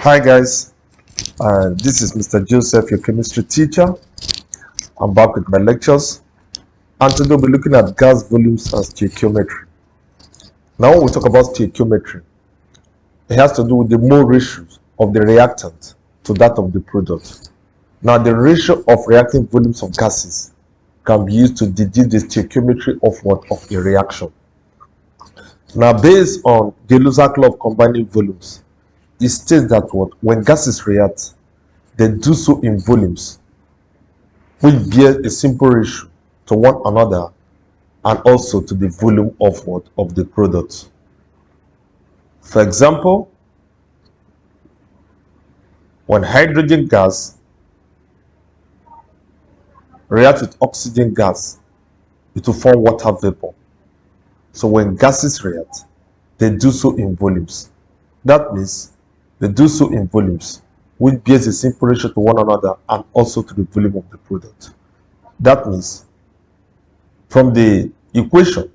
Hi guys, this is Mr. Joseph, your chemistry teacher. I'm back with my lectures, and today we'll be looking at gas volumes and stoichiometry. Now when we talk about stoichiometry, it has to do with the mole ratios of the reactant to that of the product. Now the ratio of reacting volumes of gases can be used to deduce the stoichiometry of a reaction. Now based on the Delusa's law of combining volumes, it states that when gases react, they do so in volumes which bear a simple ratio to one another and also to the volume of the product. For example, when hydrogen gas reacts with oxygen gas, it will form water vapor. So when gases react, they do so in volumes. That means they do so in volumes which bears a simple ratio to one another and also to the volume of the product. That means from the equation,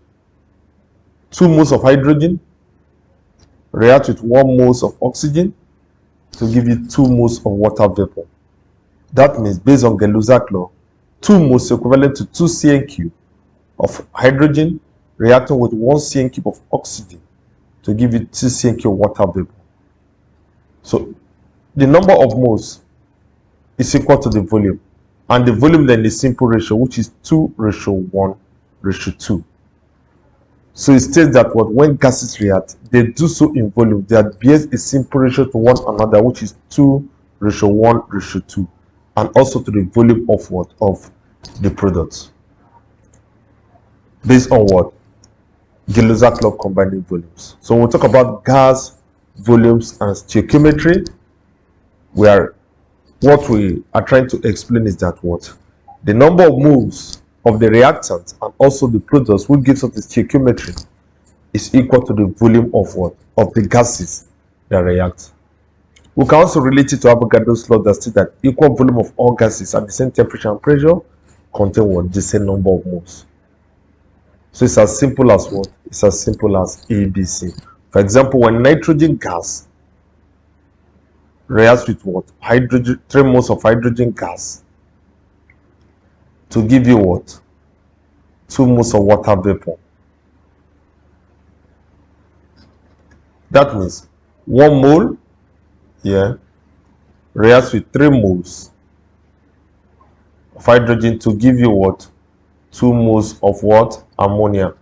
2 moles of hydrogen react with 1 moles of oxygen to give you 2 moles of water vapor. That means based on Delusa's law, 2 moles equivalent to 2 cm³ of hydrogen reacting with 1 cm³ of oxygen to give you 2 cm³ of water vapor. So the number of moles is equal to the volume, and the volume then is simple ratio, which is 2:1:2. So it states that when gases react, they do so in volume that bears a simple ratio to one another, which is 2:1:2, and also to the volume of the product. Based on Delusa's law of combining volumes. So when we talk about gas volumes and stoichiometry, what we are trying to explain is that the number of moles of the reactant and also the products, which gives us the stoichiometry, is equal to the volume of the gases that react. We can also relate it to Avogadro's law that states that equal volume of all gases at the same temperature and pressure contain the same number of moles. So it's as simple as It's as simple as ABC. For example, when nitrogen gas reacts with 3 moles of hydrogen gas to give you 2 moles of water vapor. That means 1 mole reacts with 3 moles of hydrogen to give you 2 moles of ammonia,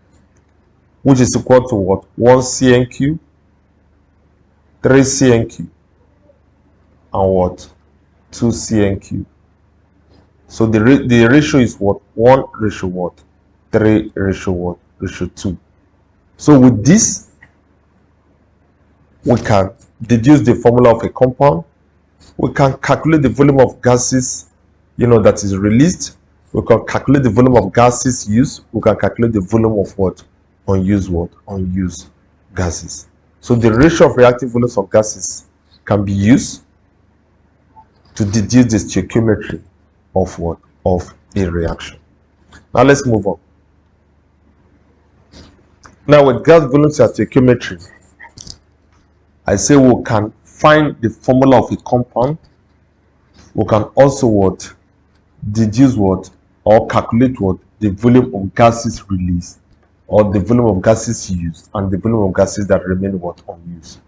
which is equal to 1 cm³, 3 cm³, and 2 cm³. So the ratio is 1:3:2. So with this, we can deduce the formula of a compound. We can calculate the volume of gases that is released. We can calculate the volume of gases used. We can calculate the volume of unused gases. So the ratio of reactive volumes of gases can be used to deduce the stoichiometry of a reaction. Now let's move on. Now with gas volumes and stoichiometry, I say we can find the formula of a compound. We can also deduce or calculate the volume of gases released, or the volume of gases used, and the volume of gases that remain unused.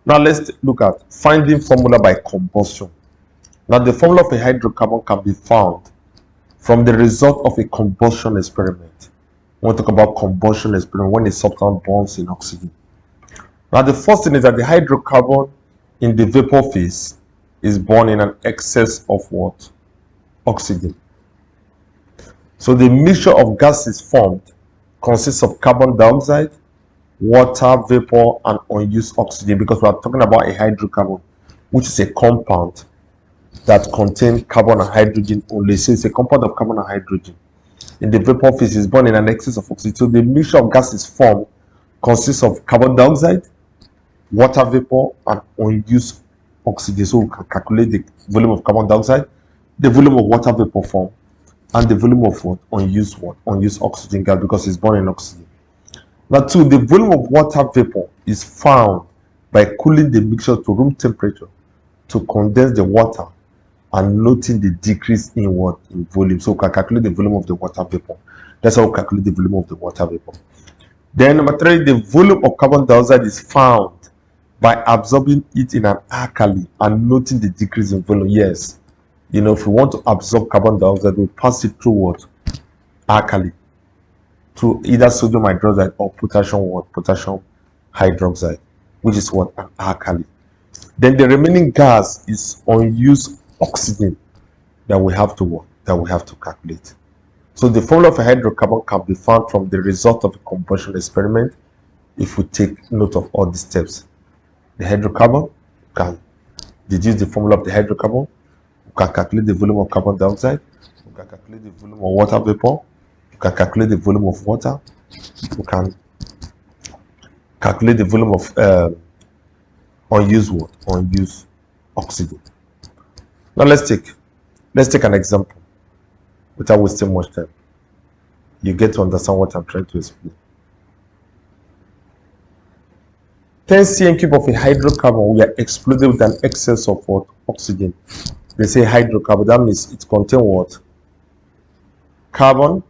Now let's look at finding formula by combustion. Now the formula of a hydrocarbon can be found from the result of a combustion experiment. When we talk about combustion experiment, when a substance burns in oxygen. Now the first thing is that the hydrocarbon in the vapor phase is born in an excess of oxygen. So the mixture of gases formed consists of carbon dioxide, water vapor, and unused oxygen, because we are talking about a hydrocarbon, which is a compound that contains carbon and hydrogen only. So it's a compound of carbon and hydrogen. In the vapor phase, is born in an excess of oxygen. So the mixture of gases formed consists of carbon dioxide, water vapor, and unused oxygen. So we can calculate the volume of carbon dioxide, the volume of water vapor formed, and the volume of unused oxygen gas, because it's born in oxygen. Now 2, the volume of water vapor is found by cooling the mixture to room temperature to condense the water and noting the decrease in what? In volume. So we can calculate the volume of the water vapor. That's how we calculate the volume of the water vapor. Then number 3, the volume of carbon dioxide is found by absorbing it in an alkali and noting the decrease in volume. Yes, if we want to absorb carbon dioxide, we pass it through what? Alkali, to either sodium hydroxide or potassium hydroxide, which is what? An alkali. Then the remaining gas is unused oxygen that we have to calculate. So the formula of a hydrocarbon can be found from the result of a combustion experiment if we take note of all these steps. The hydrocarbon can deduce the formula of the hydrocarbon, we can calculate the volume of carbon dioxide, we can calculate the volume of water vapor, we can calculate the volume of water, we can calculate the volume of unused oxygen. Now let's take an example without wasting much time. You get to understand what I'm trying to explain. 10 cm cube of a hydrocarbon we are exploded with an excess of what? Oxygen. They say hydrocarbon, that means it contains what? Carbon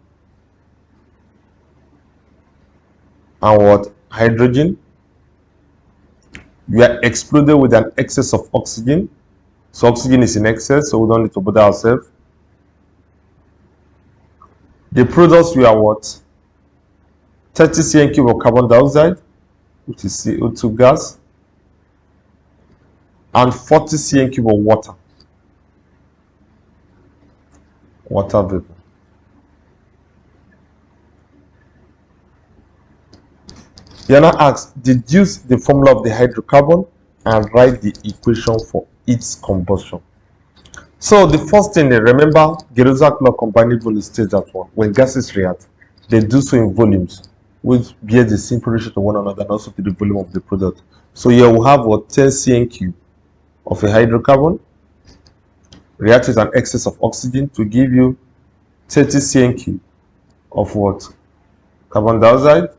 and what? Hydrogen. We are exploded with an excess of oxygen. So oxygen is in excess, so we don't need to bother ourselves. The products we are what? 30 cm cube of carbon dioxide, which is CO2 gas, and 40 cm cube of water vapor. You are now asked, deduce the formula of the hydrocarbon and write the equation for its combustion. So the first thing, remember, Girozac law combining volume states that when gases react, they do so in volumes which bear the simple ratio to one another and also to the volume of the product. So here we have what? 10 cm cube of a hydrocarbon react with an excess of oxygen to give you 30 cm cube of what? Carbon dioxide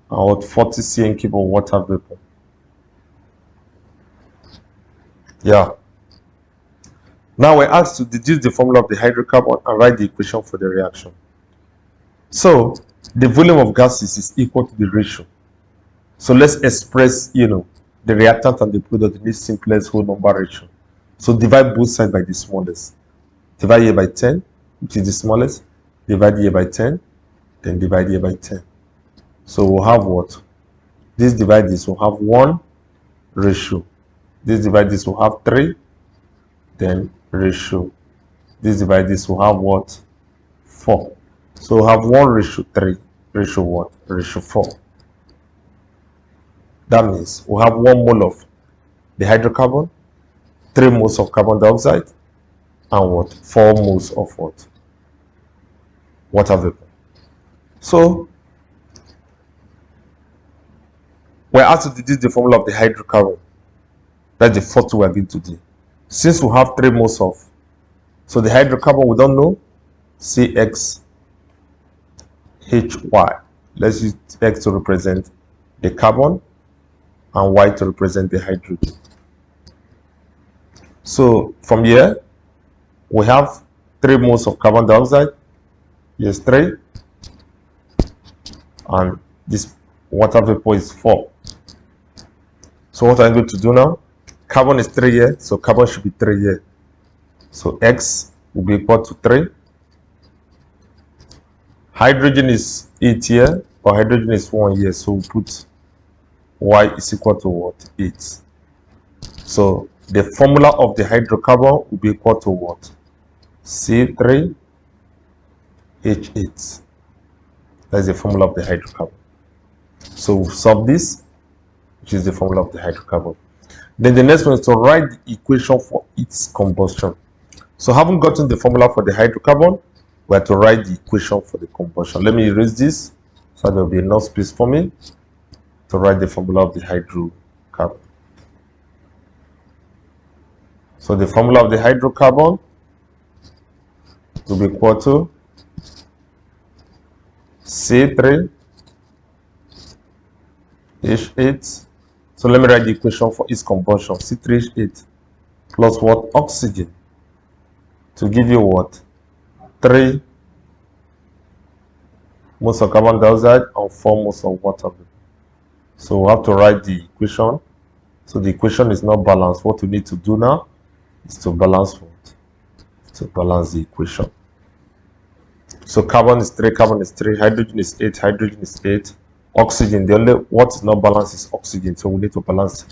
and what? 40 cm cube of water vapor. Yeah. Now we're asked to deduce the formula of the hydrocarbon and write the equation for the reaction. So the volume of gases is equal to the ratio. So let's express, the reactant and the product in this simplest whole number ratio. So divide both sides by the smallest. Divide here by 10, which is the smallest. Divide here by 10, then divide here by 10. So we'll have what? This divide this will have 1 ratio. This divide this will have 3, then ratio. This divide this will have what? 4. So we'll have 1 ratio 3, ratio what? Ratio 4. That means we'll have 1 mole of the hydrocarbon, 3 moles of carbon dioxide, and what? 4 moles of what? Water vapor. So we're asked to deduce the formula of the hydrocarbon. That's the first one we're going to do. Since we have 3 moles of, so the hydrocarbon we don't know, CXHY. Let's use X to represent the carbon and Y to represent the hydrogen. So from here, we have 3 moles of carbon dioxide. Yes, 3. And this water vapor is 4. So what I'm going to do now? Carbon is 3 here, so carbon should be 3 here. So X will be equal to 3. Hydrogen is 8 here, but hydrogen is 1 here, so we'll put Y is equal to what? 8. So the formula of the hydrocarbon will be equal to what? C3H8. That's the formula of the hydrocarbon. So we'll solve this, which is the formula of the hydrocarbon. Then the next one is to write the equation for its combustion. So having gotten the formula for the hydrocarbon, we have to write the equation for the combustion. Let me erase this so there will be enough space for me to write the formula of the hydrocarbon. So the formula of the hydrocarbon will be equal to C3H8. So let me write the equation for its combustion. C3H8 plus what? Oxygen, to give you what? 3 moles of carbon dioxide and 4 moles of water vapor. So we have to write the equation. So the equation is not balanced. What we need to do now is to balance what? To balance the equation. So carbon is 3, hydrogen is 8, hydrogen is 8. Oxygen, the only what is not balanced is oxygen. So we need to balance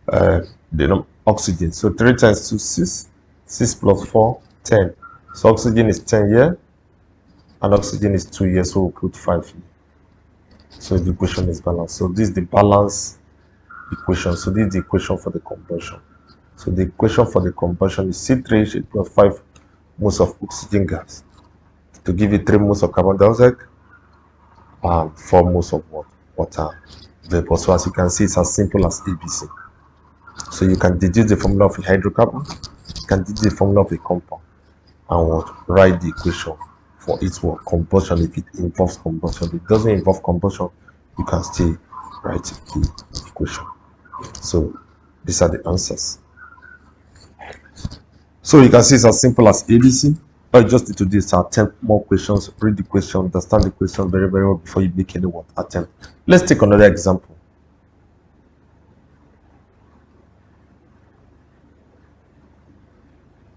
the oxygen. So 3 times 2, 6. 6 plus 4, 10. So oxygen is 10 here, and oxygen is 2 here. So we'll put 5 here. So the equation is balanced. So this is the balance equation. So this is the equation for the combustion. So the equation for the combustion is C3H8 plus 5 moles of oxygen gas to give you 3 moles of carbon dioxide and 4 moles of water vapor. So as you can see, it's as simple as ABC. So you can deduce the formula of a hydrocarbon, you can deduce the formula of a compound, and what? Write the equation for its what? Combustion if it involves combustion. If it doesn't involve combustion, you can still write the equation. So these are the answers. So you can see it's as simple as ABC. All you just need to do is attempt more questions, read the question, understand the question very, very well before you make any attempt. Let's take another example.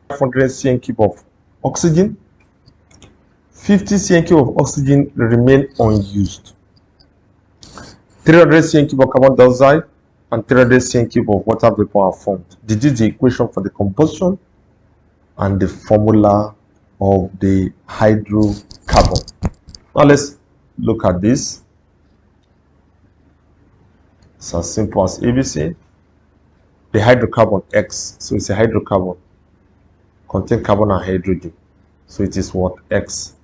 500 cm cube of oxygen, 50 cm cube of oxygen remain unused. 300 cm cube of carbon dioxide and 300 cm cube of water vapor are formed. Deduce the equation for the combustion and the formula of the hydrocarbon. Now let's look at this. It's as simple as ABC. The hydrocarbon X, so it's a hydrocarbon, contain carbon and hydrogen. So it is what? X.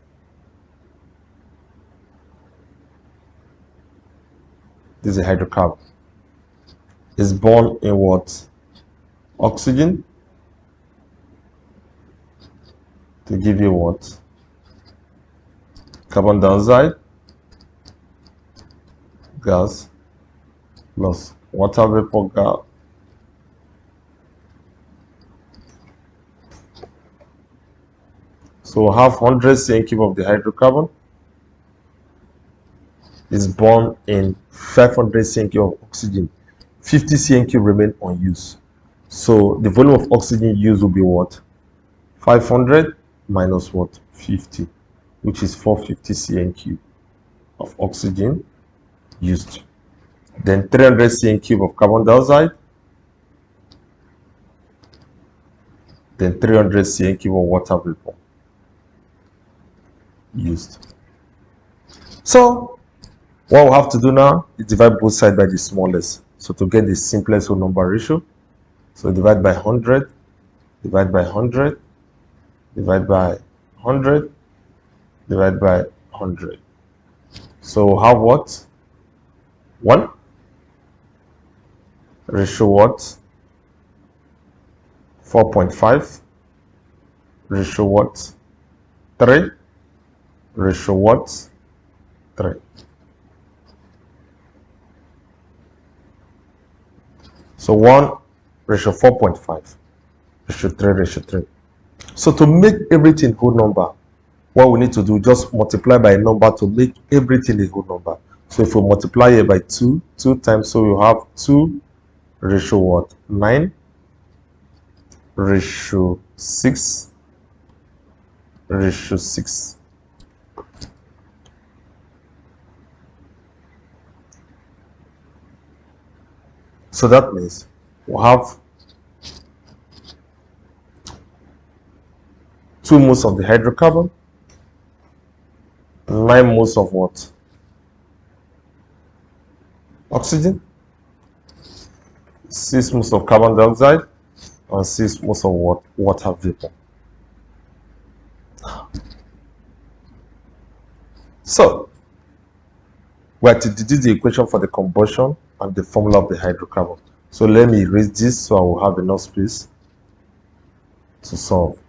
This is a hydrocarbon. It's born in what? Oxygen, to give you what? Carbon dioxide gas plus water vapor gas so have 100 cm cube of the hydrocarbon is born in 500 cm cube of oxygen. 50 cm cube remain unused. So the volume of oxygen used will be what? 500 minus what? 50, which is 450 cm cube of oxygen used. Then 300 cm cube of carbon dioxide. Then 300 cm cube of water vapor used. So what we have to do now is divide both sides by the smallest. So to get the simplest whole number ratio, so divide by 100, divide by 100, divide by 100, divide by 100. So we'll have what? 1 ratio what? 4.5 ratio what? 3 ratio what? 3. So 1 ratio 4.5 ratio 3 ratio 3. So to make everything whole number, what we need to do, just multiply by a number to make everything a whole number. So if we multiply here by 2 times, so you have 2 ratio what? 9 ratio 6 ratio 6. So that means we have 2 moles of the hydrocarbon, 9 moles of what? Oxygen, 6 moles of carbon dioxide, and 6 moles of what? Water vapor. So we are to deduce the equation for the combustion and the formula of the hydrocarbon. So let me erase this so I will have enough space to solve.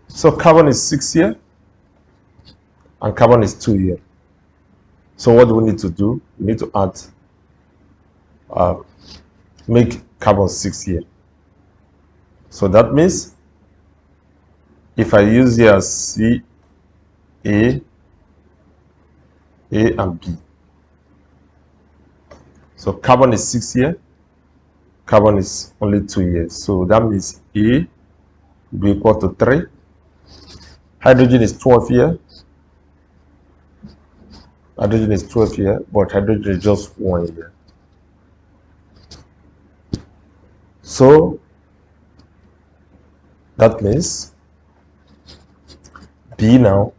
So carbon is 6 here and carbon is 2 here. So what do we need to do? We need to add, make carbon 6 here. So that means if I use here C, A and B. So carbon is 6 here, carbon is only 2 here. So that means A will be equal to 3. Hydrogen is 12 here. Hydrogen is 12 here, but hydrogen is just 1 here. So that means B now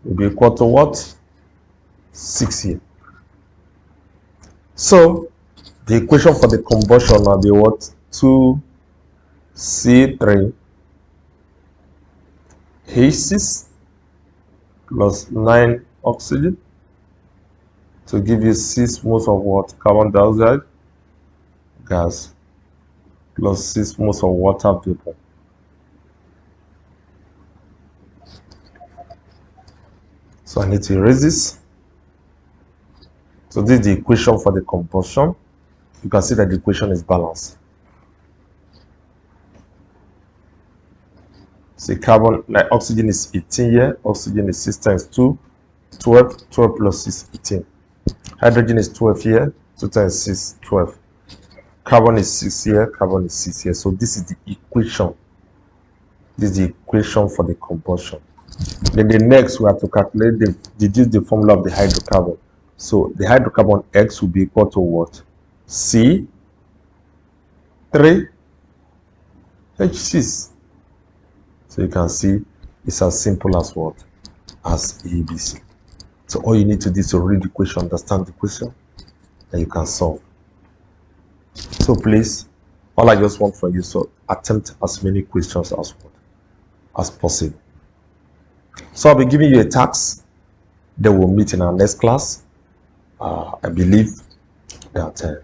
will be equal to what? 6 here. So the equation for the combustion will be what? 2C3H6 plus 9 oxygen to give you 6 moles of what? Carbon dioxide gas plus 6 moles of water vapor. So I need to erase this. So this is the equation for the combustion. You can see that the equation is balanced. See, carbon, like oxygen is 18 here. Oxygen is 6 times 2, 12. 12 plus 6, 18. Hydrogen is 12 here. 2 times 6, 12. Carbon is 6 here. Carbon is 6 here. So this is the equation. This is the equation for the combustion. Then the next we have to calculate deduce the formula of the hydrocarbon. So the hydrocarbon X will be equal to what? C3H6. So you can see it's as simple as what? As ABC. So all you need to do is to read the question, understand the question, and you can solve. So please, all I just want from you, so attempt as many questions as possible. So I'll be giving you a task that we'll meet in our next class. I believe that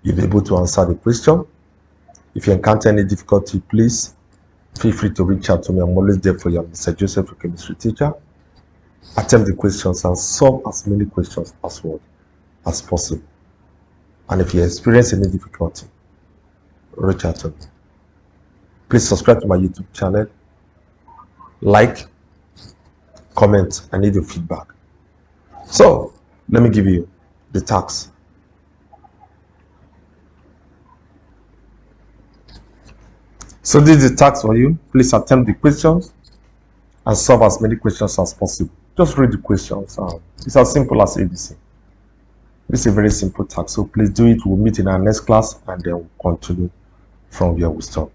you'll be able to answer the question. If you encounter any difficulty, please feel free to reach out to me. I'm always there for you. I'm Mr. Joseph, your chemistry teacher. Attempt the questions and solve as many questions as possible. And if you experience any difficulty, reach out to me. Please subscribe to my YouTube channel. Like, comment. I need your feedback. So let me give you the task. So this is the task for you. Please attempt the questions and solve as many questions as possible. Just read the questions. It's as simple as ABC. It's a very simple task. So please do it. We'll meet in our next class and then we'll continue from where we stop.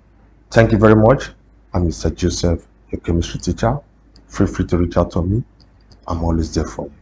Thank you very much. I'm Mr. Joseph, your chemistry teacher. Feel free to reach out to me. I'm always there for you.